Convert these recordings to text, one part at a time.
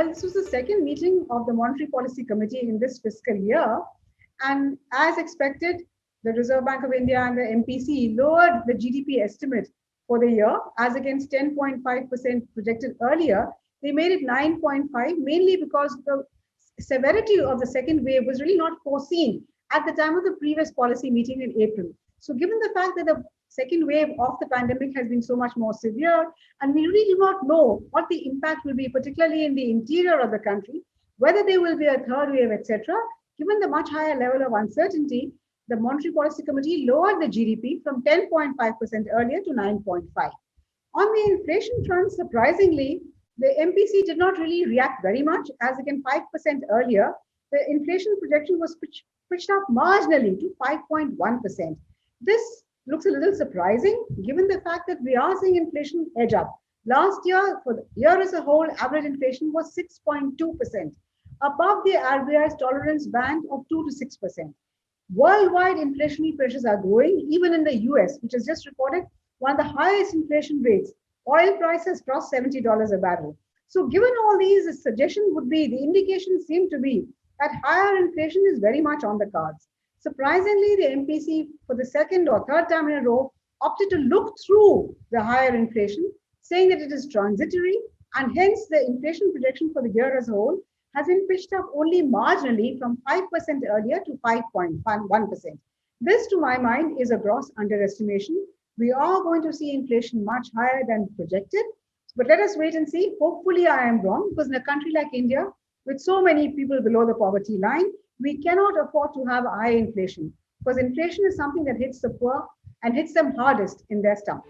Well, this was the second meeting of the Monetary Policy Committee in this fiscal year. And as expected, the Reserve Bank of India and the MPC lowered the GDP estimate for the year as against 10.5% projected earlier. They made it 9.5, mainly because the severity of the second wave was really not foreseen at the time of the previous policy meeting in April. So given the fact that the second wave of the pandemic has been so much more severe, and we really do not know what the impact will be, particularly in the interior of the country, whether there will be a third wave, etc. Given the much higher level of uncertainty, the Monetary Policy Committee lowered the GDP from 10.5% earlier to 9.5. On the inflation front, surprisingly, the MPC did not really react very much, as again 5% earlier. The inflation projection was pushed up marginally to 5.1%. This looks a little surprising given the fact that we are seeing inflation edge up. Last year, for the year as a whole, average inflation was 6.2%, above the RBI's tolerance band of 2 to 6%. Worldwide inflationary pressures are growing, even in the US, which has just reported one of the highest inflation rates. Oil prices crossed $70 a barrel. So given all these, the suggestion would be, the indications seem to be that higher inflation is very much on the cards. Surprisingly, the MPC, for the second or third time in a row, opted to look through the higher inflation, saying that it is transitory, and hence the inflation projection for the year as a whole has been pitched up only marginally from 5% earlier to 5.1%. This, to my mind, is a gross underestimation. We are going to see inflation much higher than projected, but let us wait and see. Hopefully, I am wrong, because in a country like India, with so many people below the poverty line, we cannot afford to have high inflation, because inflation is something that hits the poor and hits them hardest in their stomach.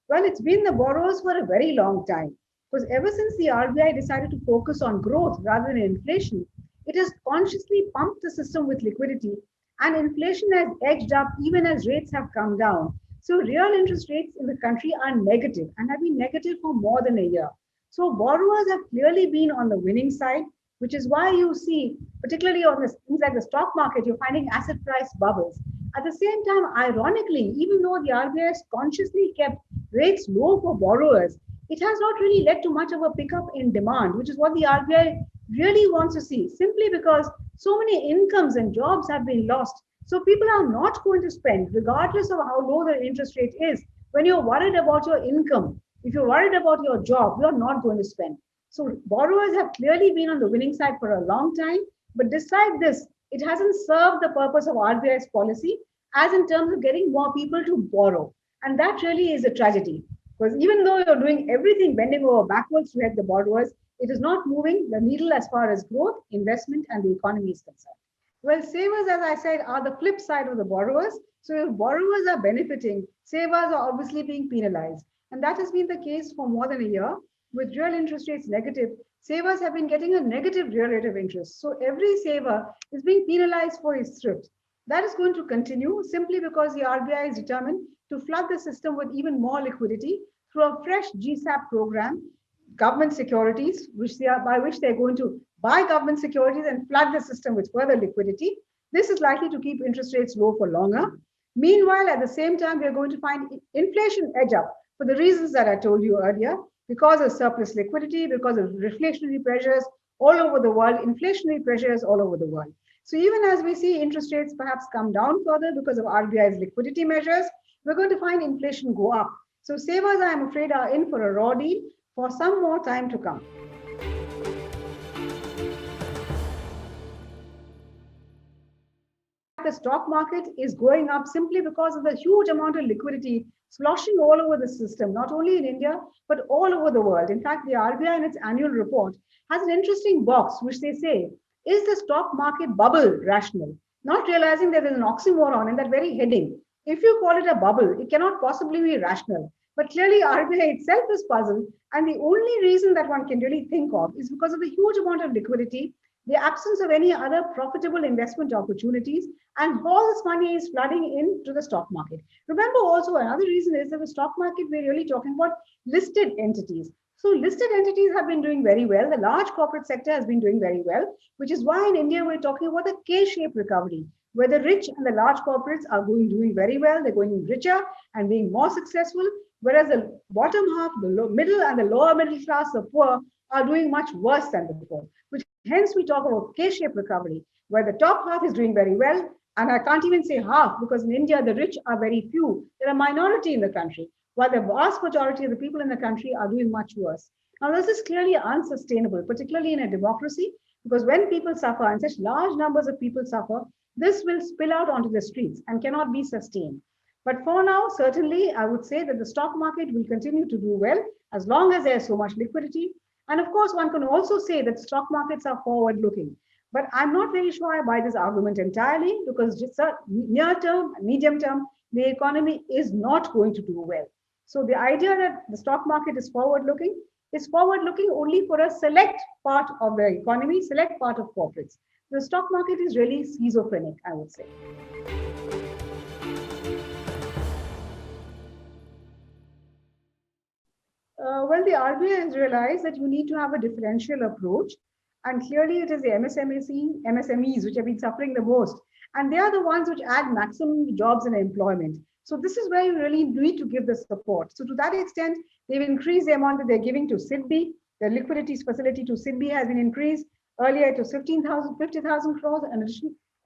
Well, it's been the borrowers for a very long time, because ever since the RBI decided to focus on growth rather than inflation, it has consciously pumped the system with liquidity, and inflation has edged up even as rates have come down. So real interest rates in the country are negative and have been negative for more than a year. So borrowers have clearly been on the winning side, which is why you see, particularly on the things like the stock market, you're finding asset price bubbles. At the same time, ironically, even though the RBI has consciously kept rates low for borrowers, it has not really led to much of a pickup in demand, which is what the RBI really wants to see, simply because so many incomes and jobs have been lost. So people are not going to spend, regardless of how low the interest rate is. When you're worried about your income, if you're worried about your job, you're not going to spend. So borrowers have clearly been on the winning side for a long time. But despite this, it hasn't served the purpose of RBI's policy, as in terms of getting more people to borrow. And that really is a tragedy. Because even though you're doing everything bending over backwards to help the borrowers, it is not moving the needle as far as growth, investment, and the economy is concerned. Well, savers, as I said, are the flip side of the borrowers. So if borrowers are benefiting, savers are obviously being penalized. And that has been the case for more than a year. With real interest rates negative, savers have been getting a negative real rate of interest. So every saver is being penalized for his thrift. That is going to continue simply because the RBI is determined to flood the system with even more liquidity through a fresh GSAP program, government securities, by which they're going to buy government securities and flood the system with further liquidity. This is likely to keep interest rates low for longer. Meanwhile, at the same time, we're going to find inflation edge up for the reasons that I told you earlier, because of surplus liquidity, because of reflationary pressures all over the world, inflationary pressures all over the world. So even as we see interest rates perhaps come down further because of RBI's liquidity measures, we're going to find inflation go up. So savers, I'm afraid, are in for a raw deal for some more time to come. The stock market is going up simply because of the huge amount of liquidity sloshing all over the system, not only in India, but all over the world. In fact, the RBI in its annual report has an interesting box which they say, is the stock market bubble rational? Not realizing there is an oxymoron in that very heading. If you call it a bubble, it cannot possibly be rational. But clearly, RBI itself is puzzled. And the only reason that one can really think of is because of the huge amount of liquidity, the absence of any other profitable investment opportunities, and all this money is flooding into the stock market. Remember also, another reason is that the stock market, we're really talking about listed entities. So listed entities have been doing very well. The large corporate sector has been doing very well, which is why in India, we're talking about a K-shaped recovery. where the rich and the large corporates are doing very well, they're going richer and being more successful, whereas the bottom half, the middle and the lower middle class, the poor, are doing much worse than before. Which hence we talk about K-shaped recovery, where the top half is doing very well, and I can't even say half because in India the rich are very few. They're a minority in the country, while the vast majority of the people in the country are doing much worse. Now, this is clearly unsustainable, particularly in a democracy, because when people suffer and such large numbers of people suffer, this will spill out onto the streets and cannot be sustained. But for now, certainly, I would say that the stock market will continue to do well as long as there's so much liquidity. And of course, one can also say that stock markets are forward looking. But I'm not very sure I buy this argument entirely because just near term, medium term, the economy is not going to do well. So the idea that the stock market is forward looking only for a select part of the economy, select part of corporates. The stock market is really schizophrenic, I would say. Well, the RBI has realized that you need to have a differential approach. And clearly, it is the MSMEs which have been suffering the most. And they are the ones which add maximum jobs and employment. So this is where you really need to give the support. So to that extent, they've increased the amount that they're giving to SIDBI. The liquidity facility to SIDBI has been increased. Earlier, it was 50,000 crores, and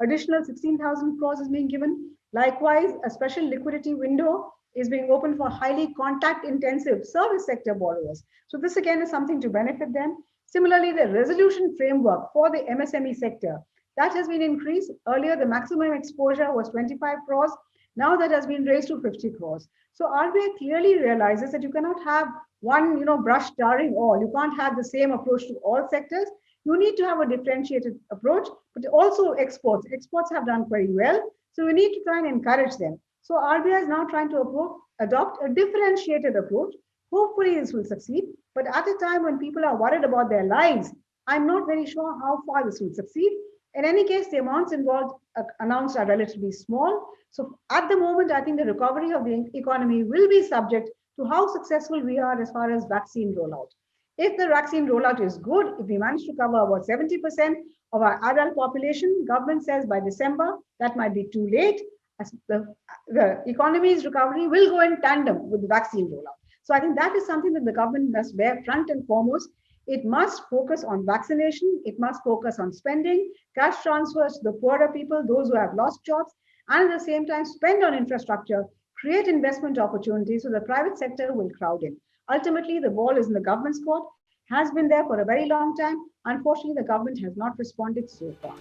additional 16,000 crores is being given. Likewise, a special liquidity window is being opened for highly contact intensive service sector borrowers. So this again is something to benefit them. Similarly, the resolution framework for the MSME sector, that has been increased. Earlier, the maximum exposure was 25 crores. Now that has been raised to 50 crores. So RBI clearly realizes that you cannot have one, brush tarring all. You can't have the same approach to all sectors. You need to have a differentiated approach, but also exports. Exports have done very well. So we need to try and encourage them. So RBI is now trying to adopt a differentiated approach. Hopefully this will succeed. But at a time when people are worried about their lives, I'm not very sure how far this will succeed. In any case, the amounts involved announced are relatively small. So at the moment, I think the recovery of the economy will be subject to how successful we are as far as vaccine rollout. If the vaccine rollout is good, if we manage to cover about 70% of our adult population, government says by December, that might be too late. As the economy's recovery will go in tandem with the vaccine rollout. So I think that is something that the government must bear front and foremost. It must focus on vaccination. It must focus on spending, cash transfers to the poorer people, those who have lost jobs, and at the same time spend on infrastructure, create investment opportunities so the private sector will crowd in. Ultimately, the ball is in the government's court, has been there for a very long time. Unfortunately, the government has not responded so far.